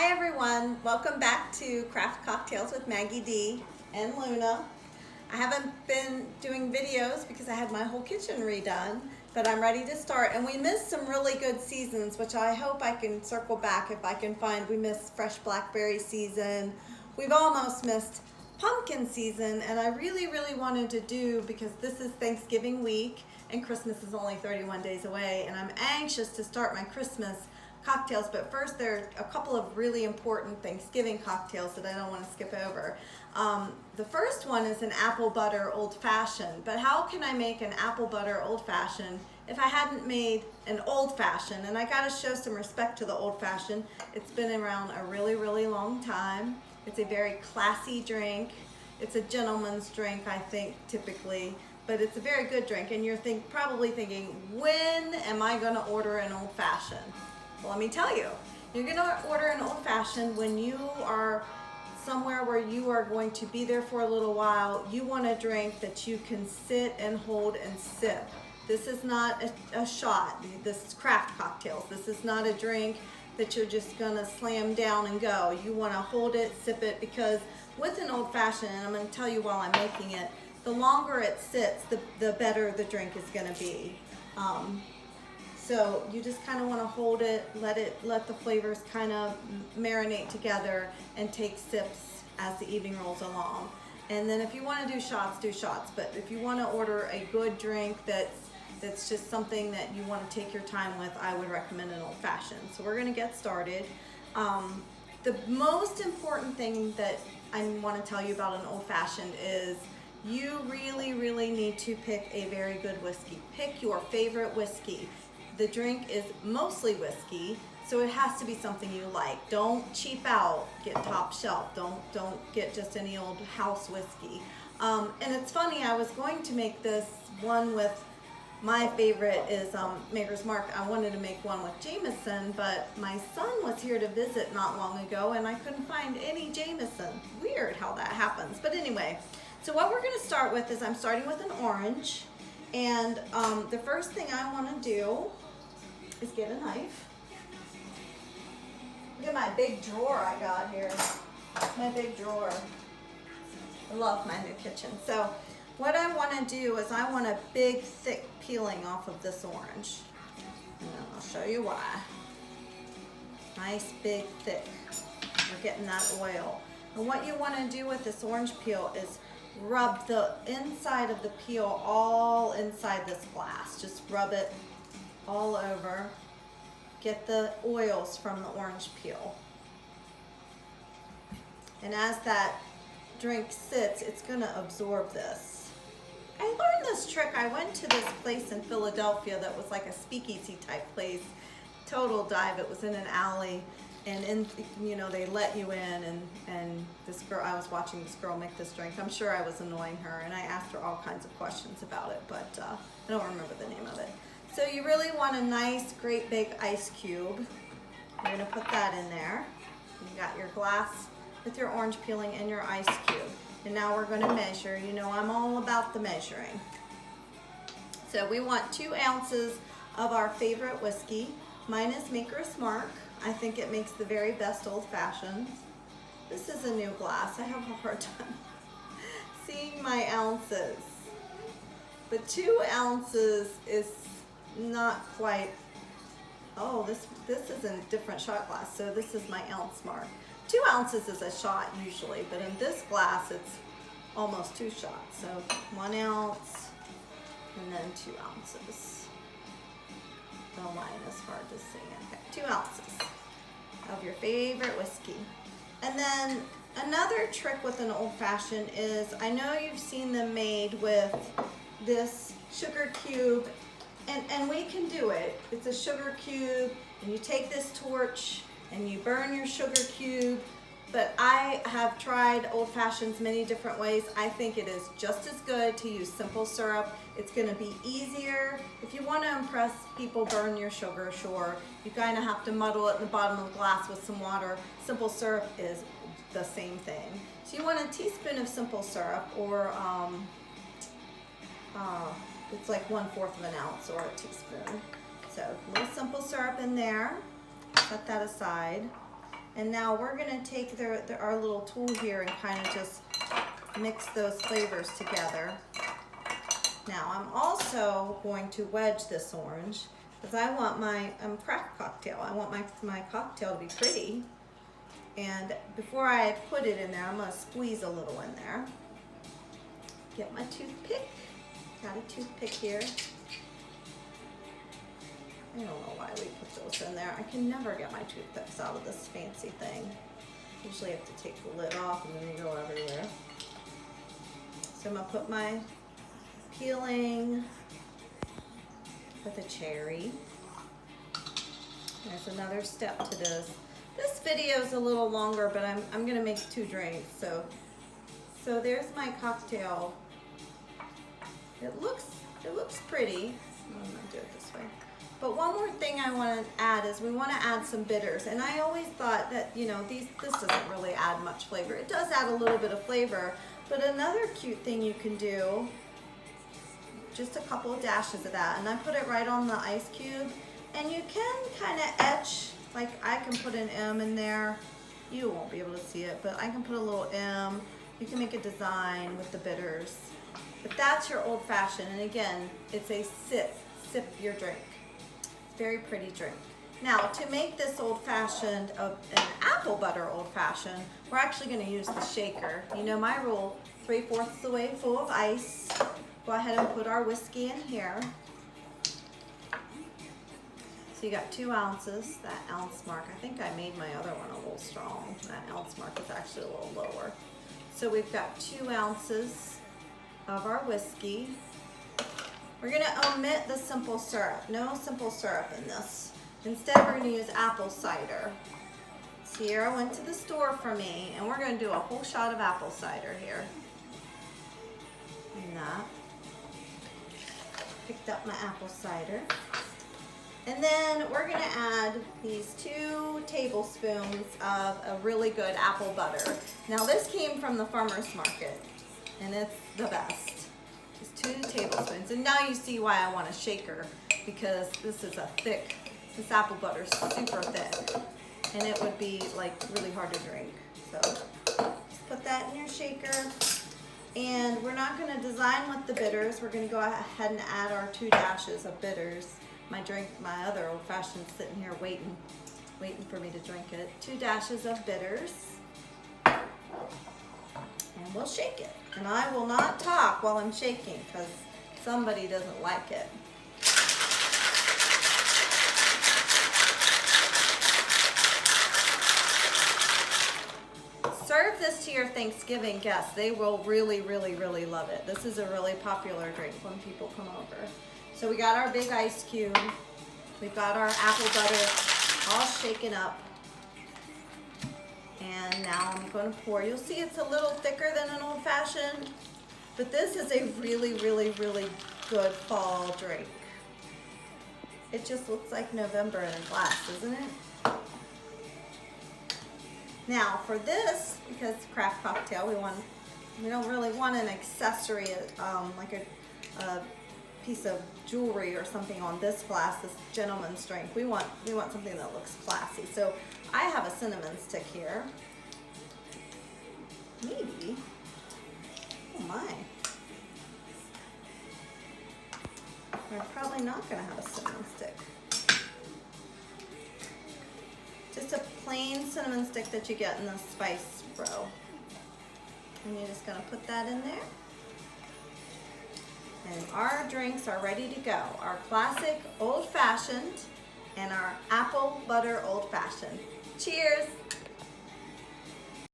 Hi everyone, welcome back to Craft Cocktails with Maggie Dee and Luna. I haven't been doing videos because I had my whole kitchen redone, but I'm ready to start. And we missed some really good seasons, which I hope I can circle back if I can find. We missed fresh blackberry season. We've almost missed pumpkin season, and I really wanted to do, because this is Thanksgiving week and Christmas is only 31 days away, and I'm anxious to start my Christmas cocktails. But first, there are a couple of really important Thanksgiving cocktails that I don't want to skip over. The first one is an apple butter old fashioned. But how can I make an apple butter old fashioned if I hadn't made an old fashioned? And I got to show some respect to the old fashioned. It's been around a really long time. It's a very classy drink. It's a gentleman's drink, I think, typically, but it's a very good drink. And you're probably thinking, when am I going to order an old fashioned? Well, let me tell you, you're going to order an old fashioned when you are somewhere where you are going to be there for a little while. You want a drink that you can sit and hold and sip. This is not a shot. This is craft cocktails. This is not a drink that you're just gonna slam down and go. You wanna hold it, sip it, because with an old fashioned, and I'm gonna tell you while I'm making it, the longer it sits, the better the drink is gonna be. So you just kind of want to hold it, let the flavors kind of marinate together and take sips as the evening rolls along. And then if you want to do shots, do shots. But if you want to order a good drink that's just something that you want to take your time with, I would recommend an old fashioned. So we're going to get started. The most important thing that I want to tell you about an old fashioned is you really need to pick a very good whiskey. Pick your favorite whiskey. The drink is mostly whiskey, so it has to be something you like. Don't cheap out, get top shelf. Don't get just any old house whiskey. And it's funny, I was going to make this one with, my favorite is Maker's Mark. I wanted to make one with Jameson, but my son was here to visit not long ago and I couldn't find any Jameson. Weird how that happens. But anyway, so what we're gonna start with is I'm starting with an orange. And the first thing I wanna do is get a knife. Look at my big drawer I got here. My big drawer. I love my new kitchen. So what I want to do is I want a big thick peeling off of this orange. And I'll show you why. Nice big thick. We're getting that oil. And what you want to do with this orange peel is rub the inside of the peel all inside this glass. Just rub it all over. Get the oils from the orange peel. And as that drink sits, it's going to absorb this. I learned this trick. I went to this place in Philadelphia that was like a speakeasy type place. Total dive. It was in an alley, and they let you in, and this girl, I was watching this girl make this drink. I'm sure I was annoying her, and I asked her all kinds of questions about it, but I don't remember the name of it. So you really want a nice, great big ice cube. You're gonna put that in there. You got your glass with your orange peeling and your ice cube. And now we're gonna measure. You know I'm all about the measuring. So we want 2 ounces of our favorite whiskey. Mine is Maker's Mark. I think it makes the very best old fashions. This is a new glass. I have a hard time seeing my ounces. But 2 ounces is not quite, oh, this is in a different shot glass, so this is my ounce mark. 2 ounces is a shot usually, but in this glass it's almost 2 shots. So 1 ounce and then 2 ounces. The line is hard to see. Okay, 2 ounces of your favorite whiskey. And then another trick with an old fashioned is, I know you've seen them made with this sugar cube. And we can do it. It's a sugar cube, and you take this torch and you burn your sugar cube. But I have tried old fashions many different ways. I think it is just as good to use simple syrup. It's gonna be easier. If you wanna impress people, burn your sugar, sure. You kinda have to muddle it in the bottom of the glass with some water. Simple syrup is the same thing. So you want a teaspoon of simple syrup, or it's like 1/4 of an ounce, or a teaspoon. So a little simple syrup in there. Set that aside. And now we're gonna take our little tool here and kind of just mix those flavors together. Now I'm also going to wedge this orange because I want my craft cocktail. I want my cocktail to be pretty. And before I put it in there, I'm gonna squeeze a little in there. Get my toothpick. Got a toothpick here. I don't know why we put those in there. I can never get my toothpicks out of this fancy thing. Usually have to take the lid off and then they go everywhere. So I'm gonna put my peeling with a cherry. There's another step to this. This video is a little longer, but I'm gonna make 2 drinks. So there's my cocktail. It looks pretty. I'm gonna do it this way. But one more thing I want to add is we want to add some bitters. And I always thought that, you know, this doesn't really add much flavor. It does add a little bit of flavor, but another cute thing you can do, just a couple of dashes of that, and I put it right on the ice cube. And you can kind of etch, like I can put an M in there. You won't be able to see it, but I can put a little M. You can make a design with the bitters. But that's your old fashioned, and again, it's a sip your drink. Very pretty drink. Now, to make this old fashioned, an apple butter old fashioned, we're actually going to use the shaker. You know my rule, 3/4 the way full of ice. Go ahead and put our whiskey in here. So you got 2 ounces, that ounce mark. I think I made my other one a little strong. That ounce mark is actually a little lower. So we've got 2 ounces of our whiskey. We're gonna omit the simple syrup. No simple syrup in this. Instead, we're gonna use apple cider. Sierra went to the store for me, and we're gonna do a whole shot of apple cider here. And that. Picked up my apple cider. And then we're gonna add these 2 tablespoons of a really good apple butter. Now this came from the farmer's market, and it's the best. Just 2 tablespoons. And now you see why I want a shaker, because this is this apple butter is super thick, and it would be like really hard to drink. So just put that in your shaker. And we're not gonna design with the bitters. We're gonna go ahead and add our 2 dashes of bitters. My other old fashioned sitting here waiting for me to drink it. 2 dashes of bitters. And we'll shake it. And I will not talk while I'm shaking because somebody doesn't like it. Serve this to your Thanksgiving guests. They will really, really, really love it. This is a really popular drink when people come over. So we got our big ice cube. We've got our apple butter all shaken up. And now I'm going to pour. You'll see it's a little thicker than an old fashioned, but this is a really, really, really good fall drink. It just looks like November in a glass, doesn't it? Now for this, because craft cocktail, we don't really want an accessory, like a piece of jewelry or something on this glass, this gentleman's drink. We want something that looks classy. So I have a cinnamon stick here. Maybe. Oh my. We're probably not gonna have a cinnamon stick. Just a plain cinnamon stick that you get in the spice row. And you're just gonna put that in there. And our drinks are ready to go. Our classic old fashioned and our apple butter old fashioned. Cheers!